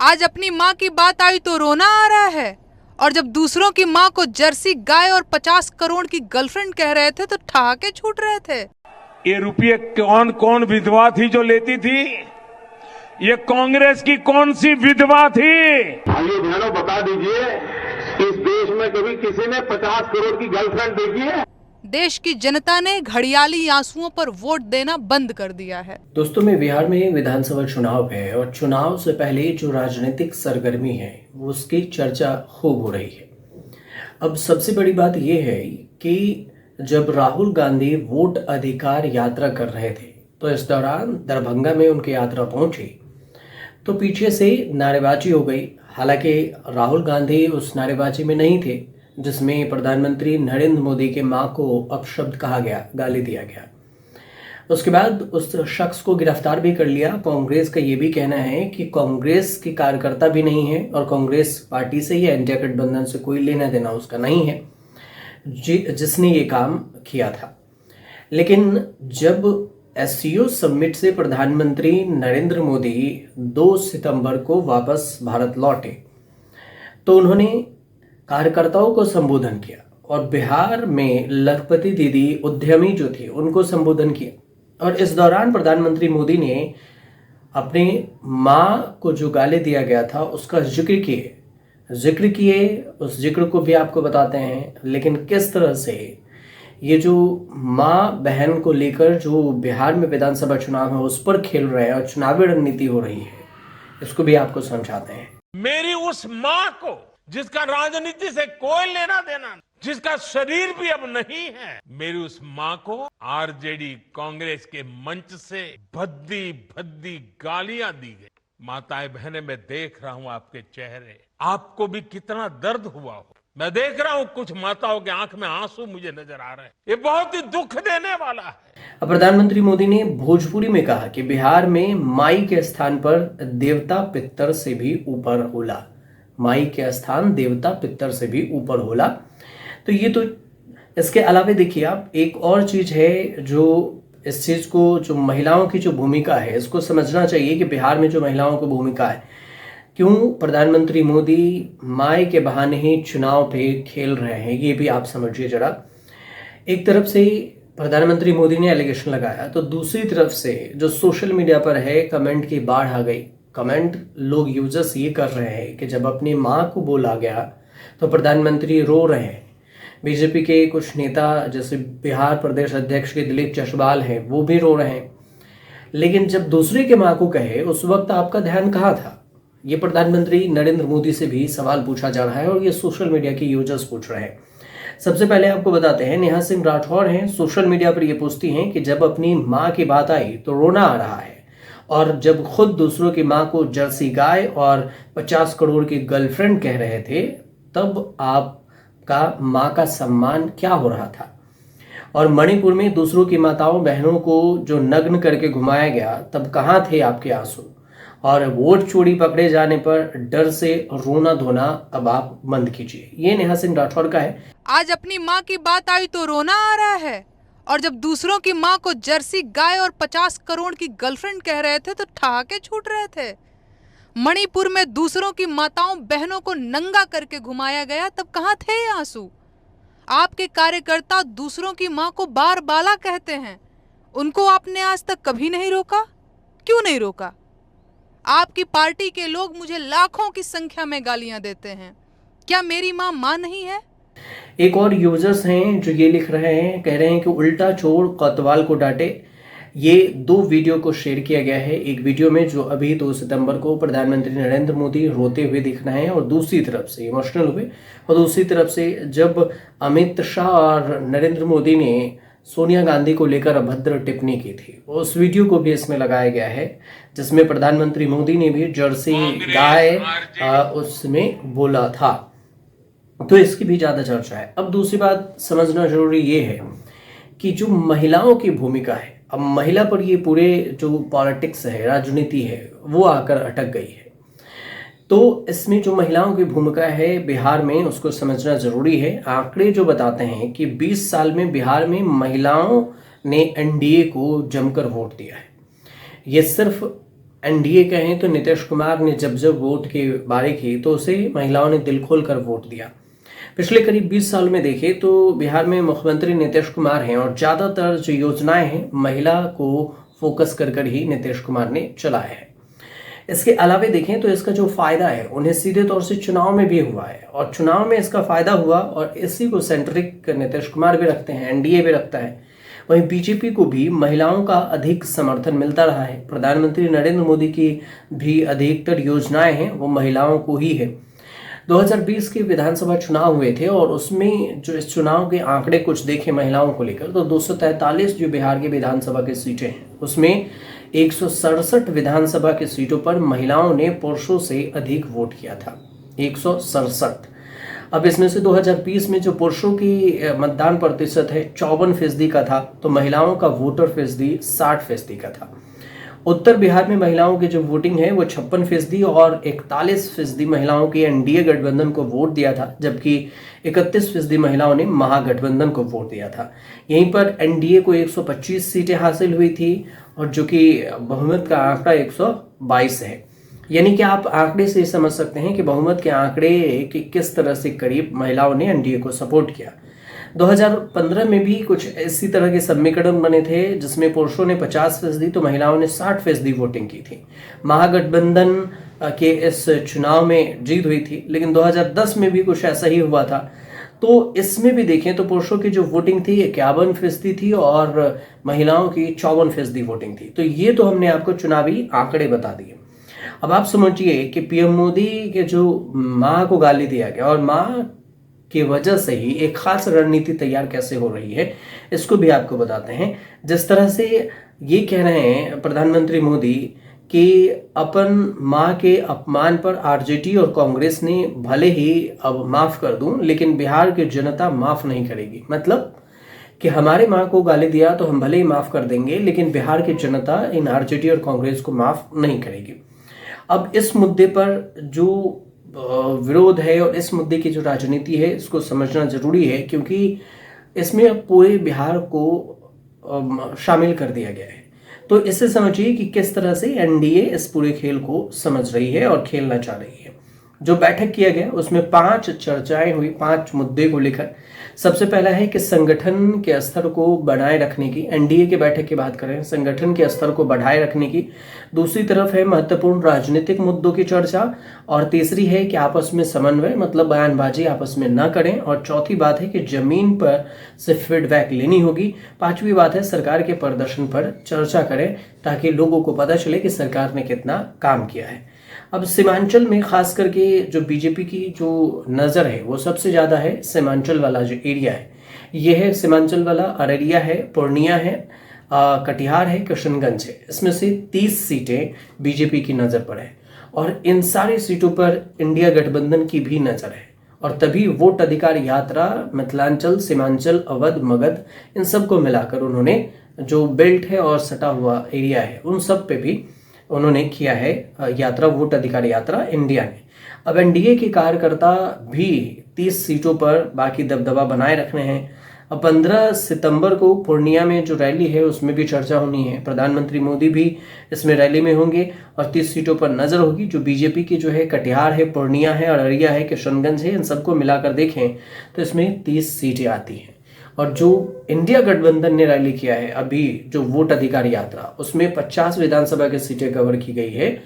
आज अपनी माँ की बात आई तो रोना आ रहा है, और जब दूसरों की माँ को जर्सी गाय और 50 करोड़ की गर्लफ्रेंड कह रहे थे तो ठहाके छूट रहे थे। ये रुपये कौन कौन विधवा थी जो लेती थी? ये कांग्रेस की कौन सी विधवा थी? आइए बहनों बता दीजिए, इस देश में कभी किसी ने 50 करोड़ की गर्लफ्रेंड देखी है? देश की जनता ने घड़ियाली आंसुओं पर वोट देना बंद कर दिया है। दोस्तों, में बिहार में विधानसभा चुनाव है और चुनाव से पहले जो राजनीतिक सरगर्मी है वो उसकी चर्चा खूब हो रही है। अब सबसे बड़ी बात यह है कि जब राहुल गांधी वोट अधिकार यात्रा कर रहे थे तो इस दौरान दरभंगा में उनकी यात्रा पहुंची तो पीछे से नारेबाजी हो गई। हालांकि राहुल गांधी उस नारेबाजी में नहीं थे जिसमें प्रधानमंत्री नरेंद्र मोदी के मां को अपशब्द कहा गया, गाली दिया गया। उसके बाद उस शख्स को गिरफ्तार भी कर लिया। कांग्रेस का ये भी कहना है कि कांग्रेस के कार्यकर्ता भी नहीं है और कांग्रेस पार्टी से या इंडिया गठबंधन से कोई लेना देना उसका नहीं है जिसने ये काम किया था। लेकिन जब एससीओ समिट से प्रधानमंत्री नरेंद्र मोदी 2 सितंबर को वापस भारत लौटे तो उन्होंने कार्यकर्ताओं को संबोधन किया और बिहार में लखपति दीदी उद्यमी जो थी उनको संबोधन किया। और इस दौरान प्रधानमंत्री मोदी ने अपने मां को जो गाली दिया गया था उसका जिक्र किए। उस जिक्र को भी आपको बताते हैं, लेकिन किस तरह से ये जो मां बहन को लेकर जो बिहार में विधानसभा चुनाव है उस पर खेल रहे हैं और चुनावी रणनीति हो रही है, इसको भी आपको समझाते हैं। मेरी उस मां को जिसका राजनीति से कोई लेना देना, जिसका शरीर भी अब नहीं है, मेरी उस मां को आरजेडी कांग्रेस के मंच से भद्दी भद्दी गालियां दी गई। माताएं बहनें, मैं देख रहा हूं आपके चेहरे, आपको भी कितना दर्द हुआ हो। मैं देख रहा हूं कुछ माताओं के आंख में आंसू मुझे नजर आ रहे हैं। ये बहुत ही दुख देने वाला है। प्रधानमंत्री मोदी ने भोजपुरी में कहा कि बिहार में माई के स्थान पर देवता पितर से भी ऊपर होला। माई के स्थान देवता पितर से भी ऊपर होला। तो ये तो इसके अलावा देखिए आप, एक और चीज है जो इस चीज को, जो महिलाओं की जो भूमिका है इसको समझना चाहिए कि बिहार में जो महिलाओं की भूमिका है, क्यों प्रधानमंत्री मोदी माई के बहाने ही चुनाव पे खेल रहे हैं, ये भी आप समझिए जरा। एक तरफ से प्रधानमंत्री मोदी ने एलिगेशन लगाया तो दूसरी तरफ से जो सोशल मीडिया पर है कमेंट की बाढ़ आ गई। कमेंट लोग यूजर्स ये कर रहे हैं कि जब अपनी मां को बोला गया तो प्रधानमंत्री रो रहे हैं। बीजेपी के कुछ नेता जैसे बिहार प्रदेश अध्यक्ष के दिलीप जायसवाल हैं वो भी रो रहे हैं। लेकिन जब दूसरे के मां को कहे उस वक्त आपका ध्यान कहाँ था? ये प्रधानमंत्री नरेंद्र मोदी से भी सवाल पूछा जा रहा है और ये सोशल मीडिया के यूजर्स पूछ रहे हैं। सबसे पहले आपको बताते हैं, नेहा सिंह राठौर हैं, सोशल मीडिया पर ये पूछती हैं कि जब अपनी माँ की बात आई तो रोना आ रहा है, और जब खुद दूसरों की माँ को जर्सी गाय और 50 करोड़ की गर्लफ्रेंड कह रहे थे तब आपका माँ का सम्मान क्या हो रहा था? और मणिपुर में दूसरों की माताओं बहनों को जो नग्न करके घुमाया गया तब कहाँ थे आपके आंसू? और वोट चोरी पकड़े जाने पर डर से रोना धोना अब आप बंद कीजिए। ये नेहा सिंह राठौर का है। आज अपनी माँ की बात आई तो रोना आ रहा है, और जब दूसरों की माँ को जर्सी गाय और 50 करोड़ की गर्लफ्रेंड कह रहे थे तो ठहाके छूट रहे थे। मणिपुर में दूसरों की माताओं बहनों को नंगा करके घुमाया गया तब कहाँ थे ये आंसू? आपके कार्यकर्ता दूसरों की माँ को बार बाला कहते हैं, उनको आपने आज तक कभी नहीं रोका? क्यों नहीं रोका? आपकी पार्टी के लोग मुझे लाखों की संख्या में गालियां देते हैं, क्या मेरी मां नहीं है? एक और यूजर्स हैं जो ये लिख रहे हैं, कह रहे हैं कि उल्टा चोर कोतवाल को डांटे। ये 2 वीडियो को शेयर किया गया है। एक वीडियो में जो अभी 2 सितंबर को प्रधानमंत्री नरेंद्र मोदी रोते हुए दिख रहे हैं और दूसरी तरफ से इमोशनल हुए, और दूसरी तरफ से जब अमित शाह और नरेंद्र मोदी ने सोनिया गांधी को लेकर अभद्र टिप्पणी की थी, उस वीडियो को भी इसमें लगाया गया है जिसमें प्रधानमंत्री मोदी ने भी जर्सी गाय उसमें बोला था। तो इसकी भी ज्यादा चर्चा है। अब दूसरी बात समझना जरूरी ये है कि जो महिलाओं की भूमिका है, अब महिला पर ये पूरे जो पॉलिटिक्स है, राजनीति है, वो आकर अटक गई है। तो इसमें जो महिलाओं की भूमिका है बिहार में उसको समझना जरूरी है। आंकड़े जो बताते हैं कि 20 साल में बिहार में महिलाओं ने एनडीए को जमकर वोट दिया है। ये सिर्फ एनडीए कहें तो नीतीश कुमार ने जब जब वोट की बारी की तो उसे महिलाओं ने दिल खोल कर वोट दिया। पिछले करीब 20 साल में देखें तो बिहार में मुख्यमंत्री नीतीश कुमार हैं और ज़्यादातर जो योजनाएं हैं महिला को फोकस कर ही नीतीश कुमार ने चलाया है। इसके अलावा देखें तो इसका जो फायदा है उन्हें सीधे तौर से चुनाव में भी हुआ है और चुनाव में इसका फायदा हुआ और इसी को सेंट्रिक नीतीश कुमार भी रखते हैं, एनडीए भी रखता है। वहीं बीजेपी को भी महिलाओं का अधिक समर्थन मिलता रहा है। प्रधानमंत्री नरेंद्र मोदी की भी अधिकतर योजनाएं हैं वो महिलाओं को ही है। 2020 के विधानसभा चुनाव हुए थे और उसमें जो इस चुनाव के आंकड़े कुछ देखे महिलाओं को लेकर तो 243 जो बिहार के विधानसभा की सीटें हैं उसमें 167 विधानसभा की सीटों पर महिलाओं ने पुरुषों से अधिक वोट किया था, 167। अब इसमें से 2020 में जो पुरुषों की मतदान प्रतिशत है 54% का था तो महिलाओं का वोटर फीसदी 60% का था। उत्तर बिहार में महिलाओं की जो वोटिंग है वो 56% और 41% महिलाओं की एनडीए गठबंधन को वोट दिया था, जबकि 31% महिलाओं ने महागठबंधन को वोट दिया था। यहीं पर एनडीए को 125 सीटें हासिल हुई थी और जो कि बहुमत का आंकड़ा 122 है। यानी कि आप आंकड़े से समझ सकते हैं कि बहुमत के आंकड़े कि किस तरह से करीब महिलाओं ने एनडीए को सपोर्ट किया। 2015 में भी कुछ इसी तरह के समीकरण बने थे जिसमें पुरुषों ने 50% तो महिलाओं ने 60% वोटिंग की थी। महागठबंधन के इस चुनाव में जीत हुई थी, लेकिन 2010 में भी कुछ ऐसा ही हुआ था। तो इसमें भी देखें तो पुरुषों की जो वोटिंग थी 51% थी और महिलाओं की 54% वोटिंग थी। तो ये तो हमने आपको चुनावी आंकड़े बता दिए। अब आप समझिए कि पीएम मोदी के जो मां को गाली दिया गया और मां की वजह से ही एक खास रणनीति तैयार कैसे हो रही है इसको भी आपको बताते हैं। जिस तरह से ये कह रहे हैं प्रधानमंत्री मोदी कि अपन मां के अपमान पर आरजेडी और कांग्रेस ने भले ही अब माफ कर दूं लेकिन बिहार की जनता माफ नहीं करेगी। मतलब कि हमारे मां को गाली दिया तो हम भले ही माफ कर देंगे लेकिन बिहार की जनता इन आरजेडी और कांग्रेस को माफ नहीं करेगी। अब इस मुद्दे पर जो विरोध है और इस मुद्दे की जो राजनीति है इसको समझना जरूरी है, क्योंकि इसमें अब पूरे बिहार को शामिल कर दिया गया है। तो इससे समझिए कि किस तरह से एनडीए इस पूरे खेल को समझ रही है और खेलना चाह रही है। जो बैठक किया गया उसमें 5 चर्चाएं हुई 5 मुद्दे को लेकर। सबसे पहला है कि संगठन के स्तर को बनाए रखने की, एनडीए के बैठक की बात करें, संगठन के स्तर को बढ़ाए रखने की। दूसरी तरफ है महत्वपूर्ण राजनीतिक मुद्दों की चर्चा और तीसरी है कि आपस में समन्वय मतलब बयानबाजी आपस में ना करें और चौथी बात है कि जमीन पर से फीडबैक लेनी होगी। पांचवी बात है सरकार के प्रदर्शन पर चर्चा करें ताकि लोगों को पता चले कि सरकार ने कितना काम किया है। अब सीमांचल में खास करके जो बीजेपी की जो नज़र है वो सबसे ज़्यादा है सीमांचल वाला जो एरिया है, ये है सीमांचल वाला अररिया है, पूर्णिया है, कटिहार है, किशनगंज है। इसमें से 30 सीटें बीजेपी की नज़र पर है और इन सारी सीटों पर इंडिया गठबंधन की भी नज़र है। और तभी वोट अधिकार यात्रा मिथिलांचल, सीमांचल, अवध, मगध इन सबको मिलाकर उन्होंने जो बेल्ट है और सटा हुआ एरिया है उन सब पे भी उन्होंने किया है यात्रा, वोट अधिकार यात्रा इंडिया ने। अब एनडीए के कार्यकर्ता भी 30 सीटों पर बाकी दबदबा बनाए रखने हैं। अब 15 सितंबर को पूर्णिया में जो रैली है उसमें भी चर्चा होनी है। प्रधानमंत्री मोदी भी इसमें रैली में होंगे और 30 सीटों पर नजर होगी। जो बीजेपी की जो है कटिहार है, पूर्णिया है, अररिया है, किशनगंज है, इन सबको मिलाकर देखें तो इसमें 30 सीटें आती हैं। और जो इंडिया गठबंधन ने रैली किया है अभी जो वोट अधिकार यात्रा उसमें 50 विधानसभा की सीटें कवर की गई है,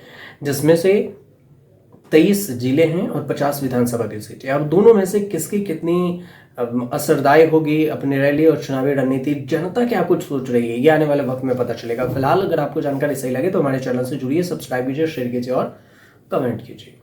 जिसमें से 23 जिले हैं और 50 विधानसभा की सीटें। अब दोनों में से किसकी कितनी असरदायक होगी अपनी रैली और चुनावी रणनीति, जनता क्या कुछ सोच रही है, ये आने वाले वक्त में पता चलेगा। फिलहाल अगर आपको जानकारी सही लगे तो हमारे चैनल से जुड़िए, सब्सक्राइब कीजिए, शेयर कीजिए और कमेंट कीजिए।